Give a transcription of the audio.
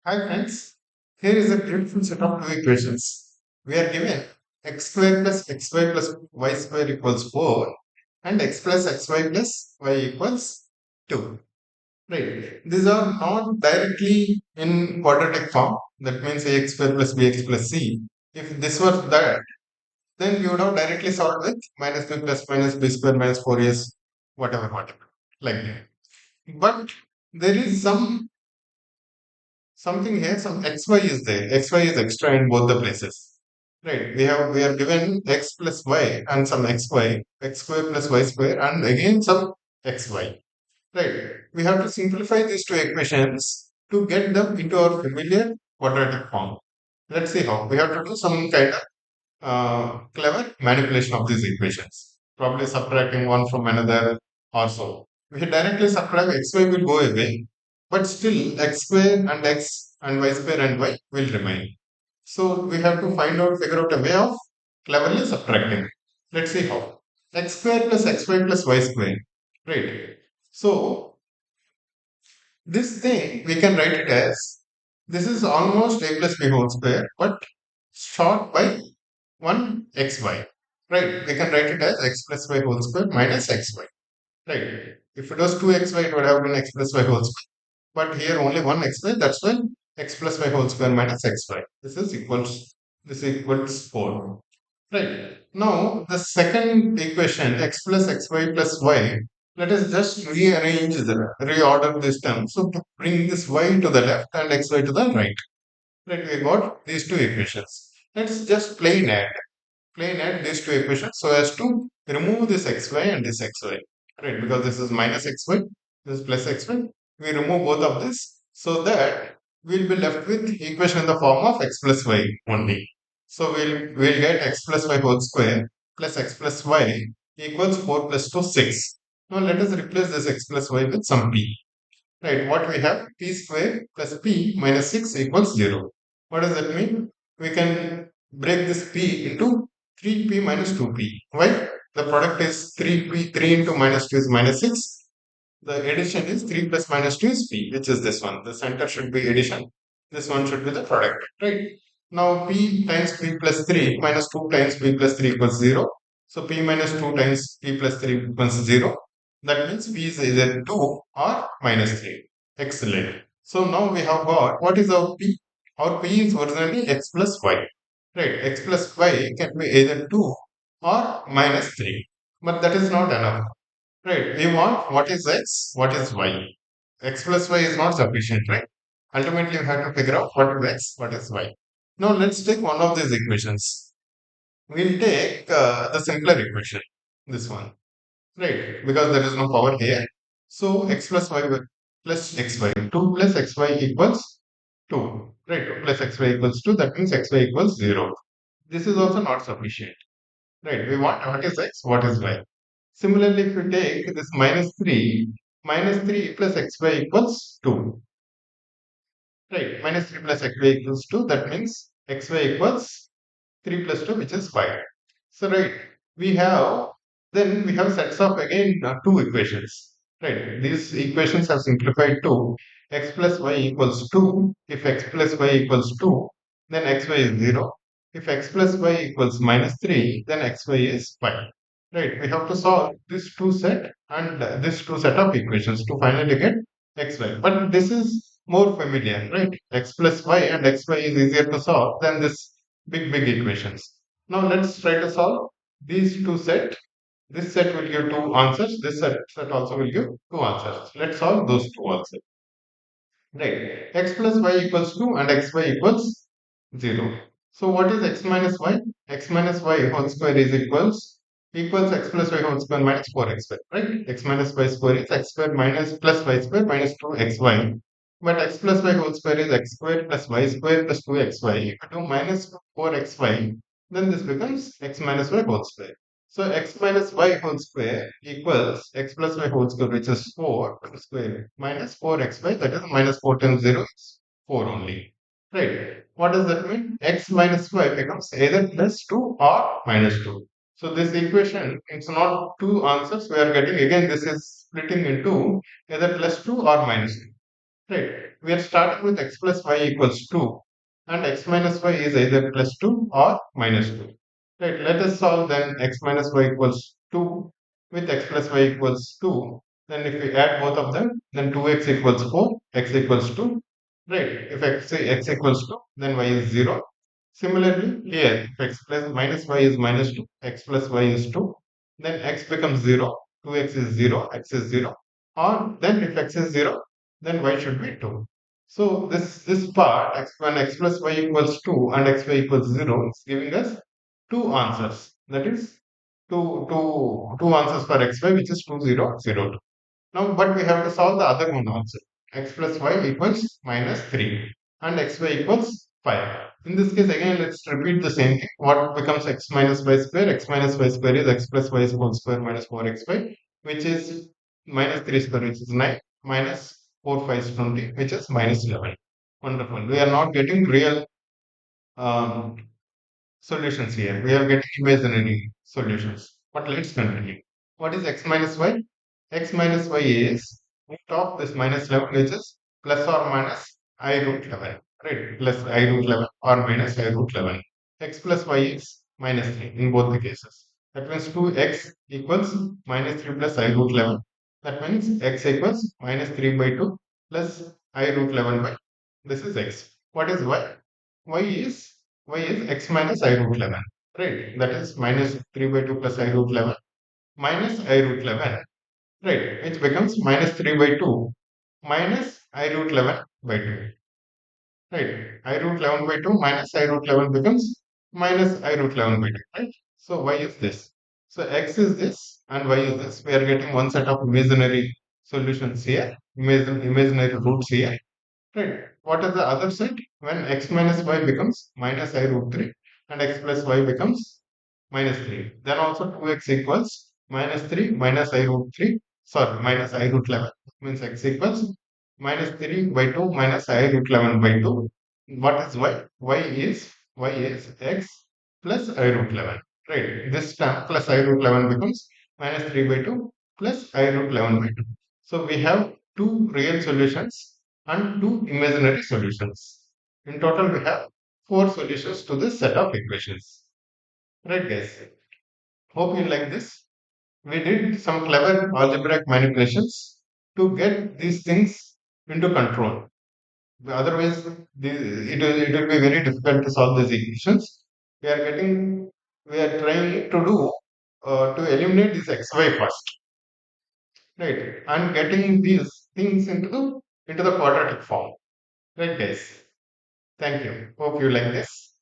Hi friends, here is a beautiful set of two equations. We are given x square plus xy plus y square equals 4 and x plus xy plus y equals 2. Right. These are not directly in quadratic form. That means ax square plus bx plus c. If this was that, then we would have directly solved with minus b plus minus b square minus 4s, whatever, like that. But there is something here, some xy is there. Xy is extra in both the places. Right. We are given x plus y and some xy, x square plus y square, and again some xy. Right. We have to simplify these two equations to get them into our familiar quadratic form. Let's see how. We have to do some kind of clever manipulation of these equations. Probably subtracting one from another or so. If you directly subtract xy will go away, but still x square and x and y square and y will remain. So we have to figure out a way of cleverly subtracting. Let's see how. X square plus xy plus y square. Right. So this thing we can write it as this is almost a plus b whole square, but short by 1 xy. Right. We can write it as x plus y whole square minus xy. Right. If it was 2xy, it would have been x plus y whole square. But here only 1 xy, that's why x plus y whole square minus xy. This equals 4. Right. Now the second equation x plus xy plus y. Let us just reorder this term. So to bring this y to the left and xy to the right. Right. We got these two equations. Let's just plain add these two equations so as to remove this xy and this xy. Right, because this is minus xy, this is plus xy. We remove both of this so that we'll be left with equation in the form of x plus y only. So we'll get x plus y whole square plus x plus y equals 4 plus 2 6. Now let us replace this x plus y with some p. Right, what we have p square plus p minus 6 equals 0. What does that mean? We can break this p into 3p minus 2p. Why? The product is 3p, 3 into minus 2 is minus 6. The addition is 3 plus minus 2 is p, which is this one. The center should be addition. This one should be the product, right? Now p times p plus 3 minus 2 times p plus 3 equals 0. So p minus 2 times p plus 3 equals 0. That means p is either 2 or minus 3. Excellent. So now we have got what is our p? Our p is originally x plus y. Right, x plus y can be either 2 or minus 3. But that is not enough. Right, we want what is x, what is y. X plus y is not sufficient, right? Ultimately, we have to figure out what is x, what is y. Now, let's take one of these equations. We'll take the simpler equation, this one, right? Because there is no power here. So, x plus y plus xy, 2 plus xy equals 2, right? 2 plus xy equals 2, that means xy equals 0. This is also not sufficient, right? We want what is x, what is y. Similarly, if you take this minus 3 plus xy equals 2. Right, minus 3 plus xy equals 2. That means xy equals 3 plus 2, which is 5. So, right, then we have sets of again two equations. Right, these equations are simplified to x plus y equals 2. If x plus y equals 2, then xy is 0. If x plus y equals minus 3, then xy is 5. Right, we have to solve this two set and this two set of equations to finally get xy. But this is more familiar, right? X plus y and xy is easier to solve than this big equations. Now let's try to solve these two set. This set will give two answers. This set also will give two answers. Let's solve those two also. Right. X plus y equals 2 and xy equals 0. So what is x minus y? X minus y whole square is equals x plus y whole square minus 4xy. Right? X minus y square is x square minus plus y square minus 2xy. But x plus y whole square is x square plus y square plus 2xy. If you do minus 4xy, then this becomes x minus y whole square. So x minus y whole square equals x plus y whole square, which is 4 square minus 4xy, that is minus 4 times 0 is 4 only. Right. What does that mean? X minus y becomes either plus 2 or minus 2. So this equation, it's not two answers we are getting. Again, this is splitting into either plus 2 or minus 2. Right. We are starting with x plus y equals 2, and x minus y is either plus 2 or minus 2. Right, let us solve then x minus y equals 2 with x plus y equals 2. Then if we add both of them, then 2x equals 4, x equals 2. Right, if x equals 2, then y is 0. Similarly, here, if x plus minus y is minus 2, x plus y is 2, then x becomes 0, 2x is 0, x is 0. Or then if x is 0, then y should be 2. So this part, when x plus y equals 2 and x y equals 0, is giving us two answers. That is, two answers for xy, which is 2, 0, 0, 2. Now, but we have to solve the other one also. X plus y equals minus 3 and xy equals 5. In this case, again, let's repeat the same thing. What becomes x minus y square? X minus y square is x plus y whole square minus 4xy, which is minus 3 square, which is 9, minus 4 5 is 20, which is minus 11. Wonderful. We are not getting real um, solutions here. We are getting imaginary solutions. But let's continue. What is x minus y? X minus y is root of this minus 11, which is plus or minus I root 11. Right? Plus I root 11 or minus I root 11. X plus y is minus 3 in both the cases. That means 2x equals minus 3 plus I root 11. That means x equals minus 3 by 2 plus I root 11 by. This is x. What is y? Y is x minus I root 11. Right? That is minus 3 by 2 plus I root 11 minus I root 11. Right? Which becomes minus 3 by 2 minus I root 11 by 2. Right? I root 11 by 2 minus I root 11 becomes minus I root 11 by 2. Right? So y is this. So x is this and y is this. We are getting one set of imaginary solutions here, imaginary roots here. Right. What is the other side? When x minus y becomes minus I root 3 and x plus y becomes minus 3. Then also 2x equals minus 3 minus I root 3. Sorry, minus I root 11. Means x equals minus 3 by 2 minus I root 11 by 2. What is y? Y is x plus I root 11. Right. This term plus I root 11 becomes minus 3 by 2 plus I root 11 by 2. So we have two real solutions and two imaginary solutions. In total, we have four solutions to this set of equations. Right, guys? Hope you like this. We did some clever algebraic manipulations to get these things into control. Otherwise, it will be very difficult to solve these equations. We are getting, we are trying to do to eliminate this xy first, right? And getting these things into the quadratic form, right, guys? Thank you. Hope you like this.